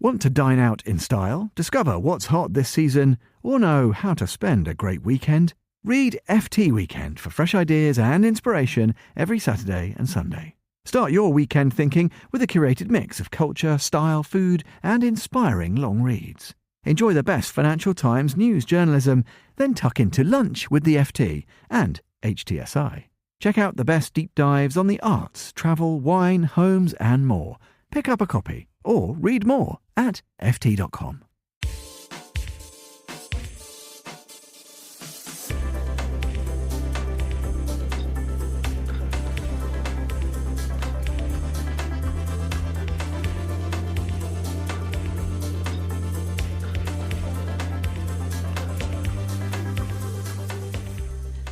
Want to dine out in style, discover what's hot this season, or know how to spend a great weekend? Read FT Weekend for fresh ideas and inspiration every Saturday and Sunday. Start your weekend thinking with a curated mix of culture, style, food, and inspiring long reads. Enjoy the best Financial Times news journalism, then tuck into lunch with the FT and HTSI. Check out the best deep dives on the arts, travel, wine, homes, and more. Pick up a copy or read more at ft.com.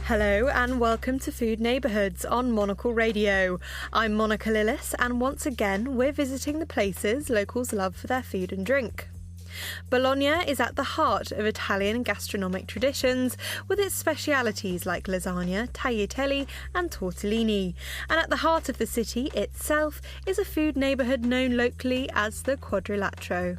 Hello and welcome to Food Neighbourhoods on Monocle Radio. I'm Monica Lillis, and once again we're visiting the places locals love for their food and drink. Bologna is at the heart of Italian gastronomic traditions, with its specialities like lasagne, tagliatelle and tortellini. And at the heart of the city itself is a food neighbourhood known locally as the Quadrilatero.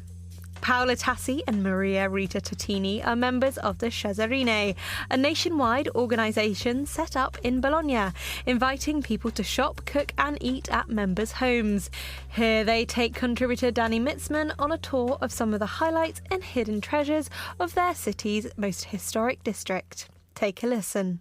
Paola Tassi and Maria Rita Totini are members of the Cesarine, a nationwide organisation set up in Bologna, inviting people to shop, cook and eat at members' homes. Here they take contributor Dany Mitzman on a tour of some of the highlights and hidden treasures of their city's most historic district. Take a listen.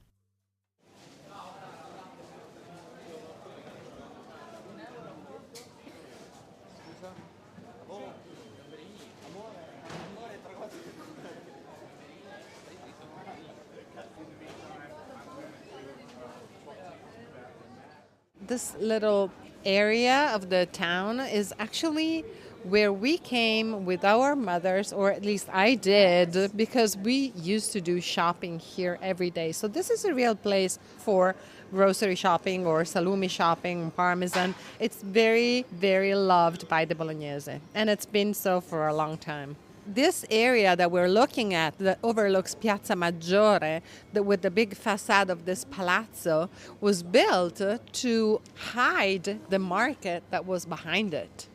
This little area of the town is actually where we came with our mothers, or at least I did, because we used to do shopping here every day. So this is a real place for grocery shopping or salumi shopping, parmesan. It's very, very loved by the Bolognese, and it's been so for a long time. This area that we're looking at that overlooks Piazza Maggiore, with the big facade of this palazzo, was built to hide the market that was behind it.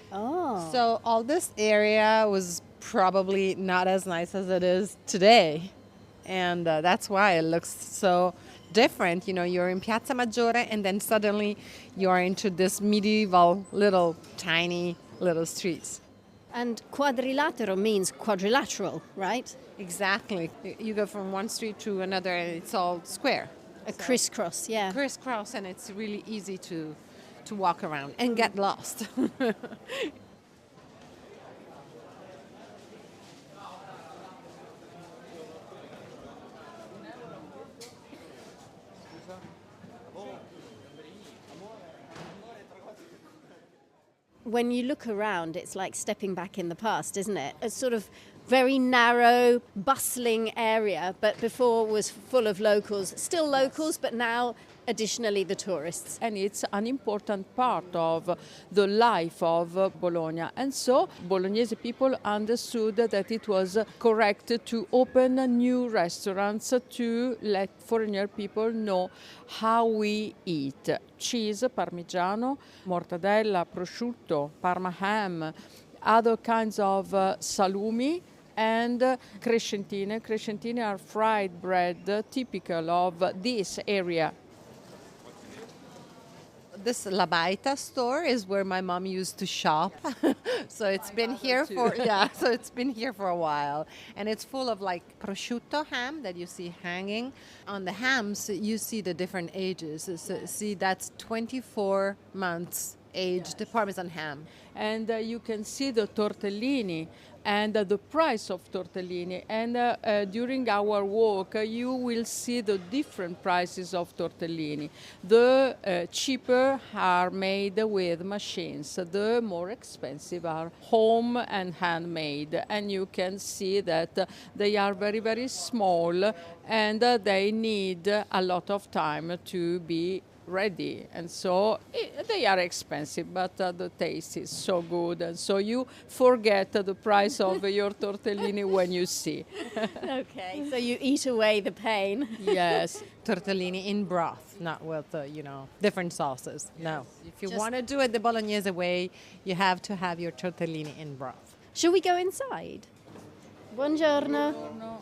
Oh. So all this area was probably not as nice as it is today. And that's why it looks so different. You know, you're in Piazza Maggiore and then suddenly you're into this medieval little tiny little streets. And Quadrilatero means quadrilateral, right? Exactly. You go from one street to another and it's all square. A crisscross, yeah. Crisscross, and it's really easy to walk around and get lost. When you look around, it's like stepping back in the past, isn't it? A sort of very narrow, bustling area, but before was full of locals. Still locals, but now additionally the tourists. And it's an important part of the life of Bologna. And so Bolognese people understood that it was correct to open new restaurants to let foreigner people know how we eat. Cheese, parmigiano, mortadella, prosciutto, parma ham, other kinds of salumi, and crescentine. Crescentine are fried bread typical of this area. This La Baita store is where my mom used to shop. So it's been here for a while. And it's full of like prosciutto ham that you see hanging. On the hams, you see the different ages. So, see, that's 24 months aged Parmesan ham. And you can see the tortellini and the price of tortellini. And during our walk, you will see the different prices of tortellini. The cheaper are made with machines. The more expensive are home and handmade. And you can see that they are very, very small, and they need a lot of time to be ready, and so they are expensive, but the taste is so good, and so you forget the price of your tortellini when you see. Okay, so you eat away the pain. Yes. Tortellini in broth, not with different sauces. No, if you want to do it the Bolognese way, you have to have your tortellini in broth. Shall we go inside? Buongiorno.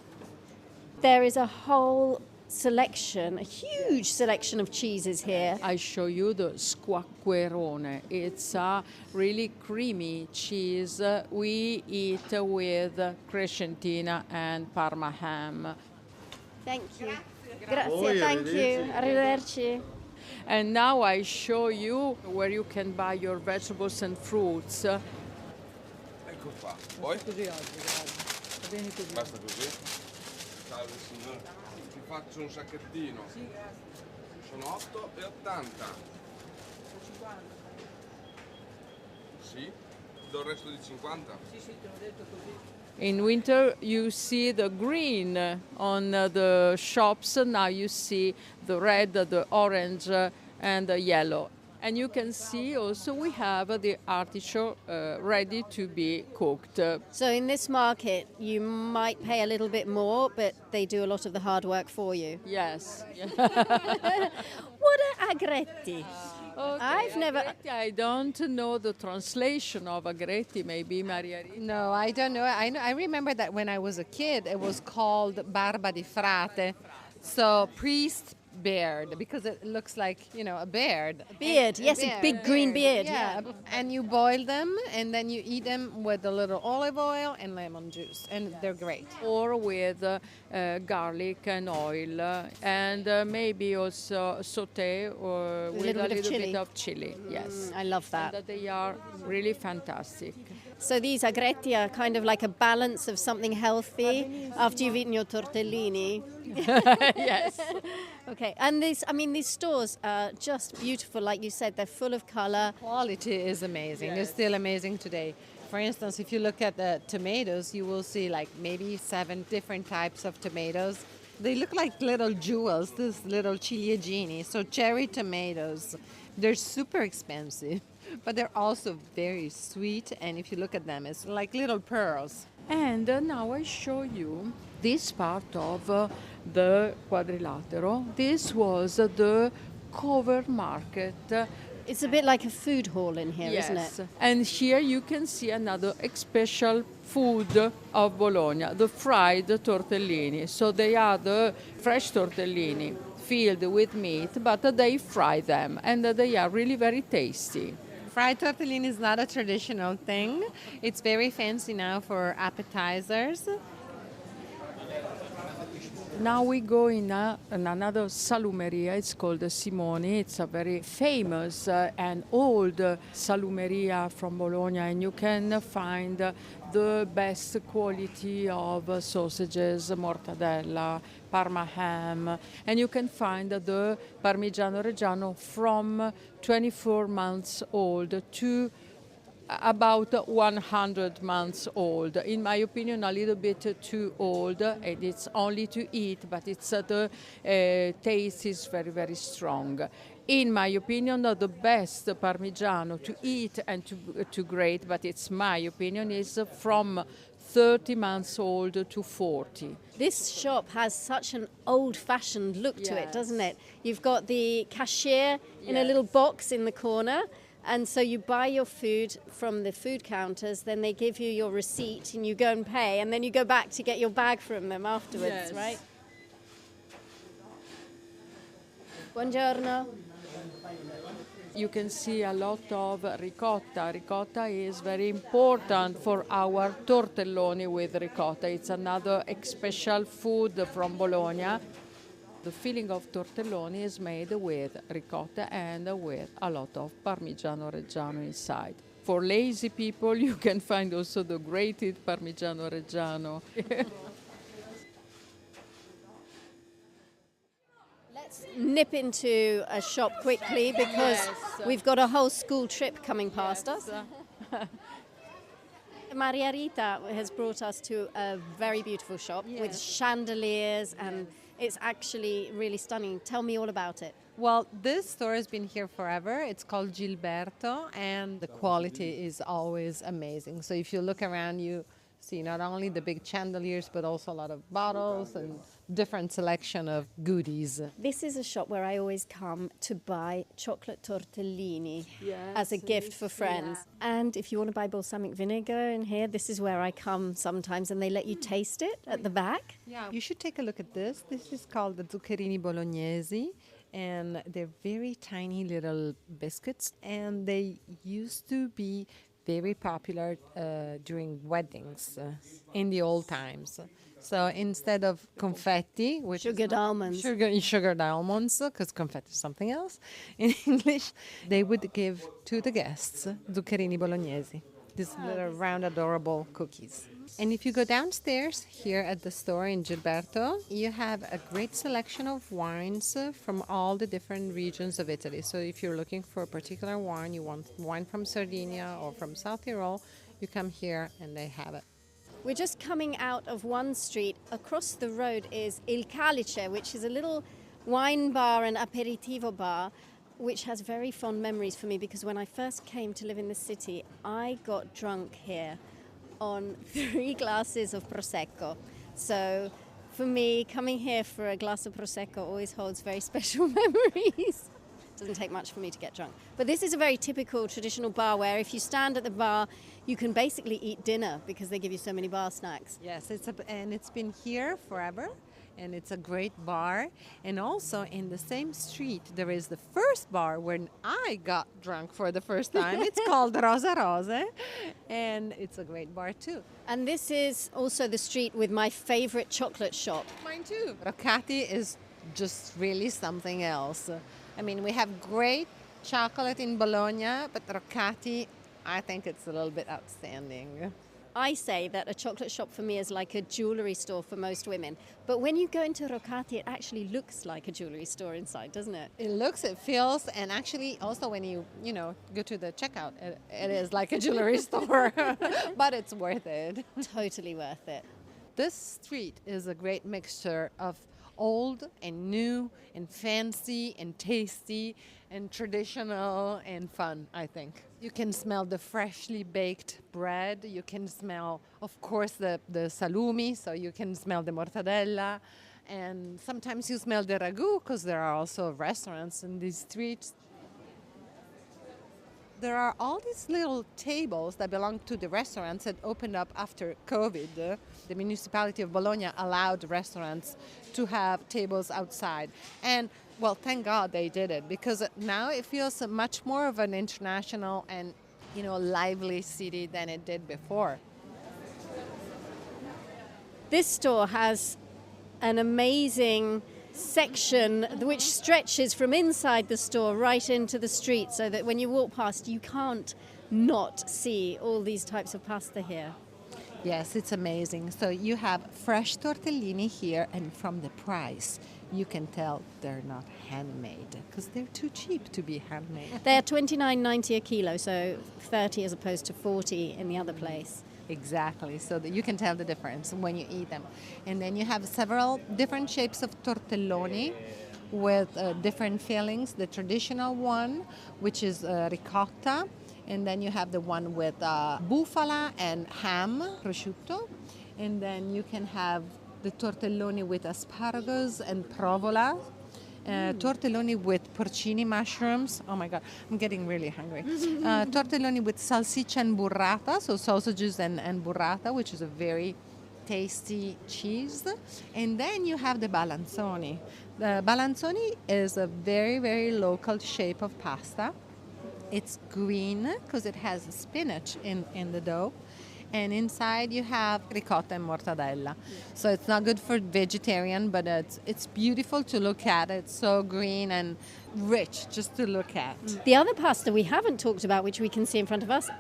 There is a whole selection, a huge selection of cheeses here. I show you the squacquerone. It's a really creamy cheese we eat with crescentina and Parma ham. Thank you. Grazie, thank you. Arrivederci. And now I show you where you can buy your vegetables and fruits. Ecco qua. Poi? Così oggi, va bene così. Basta così? Salve signore. Ti faccio un sacchettino. Sono 8,80. 50. Sì? Do il resto di 50? Sì, te l'ho detto così. In winter you see the green on the shops. Now you see the red, the orange and the yellow. And you can see also we have the artichoke ready to be cooked. So in this market, you might pay a little bit more, but they do a lot of the hard work for you. Yes. What are agretti? Okay, I've never... agretti, I don't know the translation of agretti, maybe Maria Rita. No, I don't know. I remember that when I was a kid, it was called barba di frate, so priest beard, because it looks like, a beard. Beard, yes, a big green beard. Yeah, and you boil them, and then you eat them with a little olive oil and lemon juice, and they're great. Or with garlic and oil, and maybe also saute or with a little bit of chili. Yes, I love that. And they are really fantastic. So these agretti are kind of like a balance of something healthy after you've eaten your tortellini. Yes. Okay, and these stores are just beautiful, like you said. They're full of color. Quality is amazing. It's still amazing today. For instance, if you look at the tomatoes, you will see like maybe 7 different types of tomatoes. They look like little jewels, these little ciliegini. So cherry tomatoes, they're super expensive, but they're also very sweet. And if you look at them, it's like little pearls. And now I show you this part of the Quadrilatero. This was the cover market. It's a bit like a food hall in here, Yes. isn't it? And here you can see another special food of Bologna, the fried tortellini. So they are the fresh tortellini filled with meat, but they fry them, and they are really very tasty. Fried tortellini is not a traditional thing. It's very fancy now for appetizers. Now we go in another salumeria. It's called Simone. It's a very famous and old salumeria from Bologna, and you can find the best quality of sausages, mortadella, Parma ham, and you can find the Parmigiano Reggiano from 24 months old to about 100 months old. In my opinion, a little bit too old, and it's only to eat, but it's the taste is very, very strong. In my opinion, the best Parmigiano to eat and to grate, but it's my opinion, is from 30 months old to 40. This shop has such an old-fashioned look to it, doesn't it? You've got the cashier in a little box in the corner, and so you buy your food from the food counters, then they give you your receipt and you go and pay, and then you go back to get your bag from them afterwards, right? Buongiorno. You can see a lot of ricotta. Ricotta is very important for our tortelloni with ricotta. It's another special food from Bologna. The filling of tortelloni is made with ricotta and with a lot of Parmigiano Reggiano inside. For lazy people, you can find also the grated Parmigiano Reggiano. Let's nip into a shop quickly because we've got a whole school trip coming past us. Maria Rita has brought us to a very beautiful shop with chandeliers, and it's actually really stunning. Tell me all about it. Well, this store has been here forever. It's called Gilberto, and the quality is always amazing. So if you look around, you see not only the big chandeliers, but also a lot of bottles and different selection of goodies. This is a shop where I always come to buy chocolate tortellini as a gift for friends. And if you want to buy balsamic vinegar in here, this is where I come sometimes, and they let you taste it at the back. Yeah, you should take a look at this. This is called the zuccherini bolognese, and they're very tiny little biscuits, and they used to be very popular during weddings in the old times. So instead of confetti, which Sugared almonds. sugared almonds, because confetti is something else in English, they would give to the guests zuccherini bolognese, these little round, adorable cookies. And if you go downstairs here at the store in Gilberto, you have a great selection of wines from all the different regions of Italy. So if you're looking for a particular wine, you want wine from Sardinia or from South Tyrol, you come here and they have it. We're just coming out of one street. Across the road is Il Calice, which is a little wine bar and aperitivo bar, which has very fond memories for me because when I first came to live in the city, I got drunk here on 3 glasses of Prosecco. So for me, coming here for a glass of Prosecco always holds very special memories. Doesn't take much for me to get drunk. But this is a very typical traditional bar where if you stand at the bar, you can basically eat dinner because they give you so many bar snacks. Yes, and it's been here forever, and it's a great bar. And also in the same street, there is the first bar where I got drunk for the first time. It's called Rosa Rose, and it's a great bar too. And this is also the street with my favorite chocolate shop. Mine too. Roccati is just really something else. I mean, we have great chocolate in Bologna, but Roccati, I think it's a little bit outstanding. I say that a chocolate shop for me is like a jewellery store for most women. But when you go into Roccati, it actually looks like a jewellery store inside, doesn't it? It looks, it feels, and actually also when you go to the checkout, it is like a jewelry store, but it's worth it. Totally worth it. This street is a great mixture of old and new and fancy and tasty and traditional and fun, I think. You can smell the freshly baked bread. You can smell, of course, the salumi, so you can smell the mortadella. And sometimes you smell the ragu because there are also restaurants in these streets. There are all these little tables that belong to the restaurants that opened up after COVID. The municipality of Bologna allowed restaurants to have tables outside. And, well, thank God they did it because now it feels much more of an international and, lively city than it did before. This store has an amazing section which stretches from inside the store right into the street so that when you walk past you can't not see all these types of pasta here. Yes, it's amazing. So you have fresh tortellini here, and from the price you can tell they're not handmade because they're too cheap to be handmade. They're $29.90 a kilo, so 30 as opposed to 40 in the other place. Exactly, so that you can tell the difference when you eat them. And then you have several different shapes of tortelloni with different fillings. The traditional one, which is ricotta, and then you have the one with bufala and ham, prosciutto, and then you can have the tortelloni with asparagus and provola. Tortelloni with porcini mushrooms. Oh my God, I'm getting really hungry. Tortelloni with salsiccia and burrata, so sausages and burrata, which is a very tasty cheese. And then you have the balanzoni. The balanzoni is a very, very local shape of pasta. It's green because it has spinach in the dough. And inside you have ricotta and mortadella. So it's not good for vegetarian, but it's beautiful to look at. It's so green and rich just to look at. The other pasta we haven't talked about, which we can see in front of us,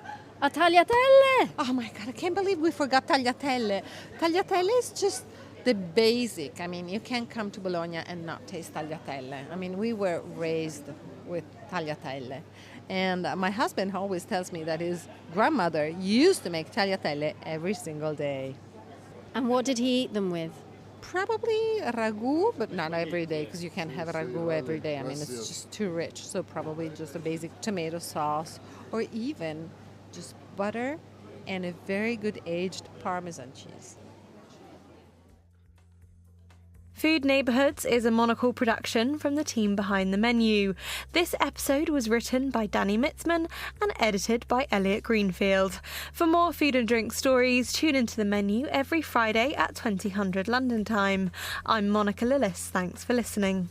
are tagliatelle. Oh my God, I can't believe we forgot tagliatelle. Tagliatelle is just the basic. I mean, you can't come to Bologna and not taste tagliatelle. I mean, we were raised with tagliatelle. And my husband always tells me that his grandmother used to make tagliatelle every single day. And what did he eat them with? Probably ragu, but not every day because you can't have ragu every day. I mean, it's just too rich. So probably just a basic tomato sauce or even just butter and a very good aged Parmesan cheese. Food Neighbourhoods is a Monocle production from the team behind the menu. This episode was written by Dany Mitzman and edited by Elliot Greenfield. For more food and drink stories, tune into the menu every Friday at 2000 London time. I'm Monica Lillis. Thanks for listening.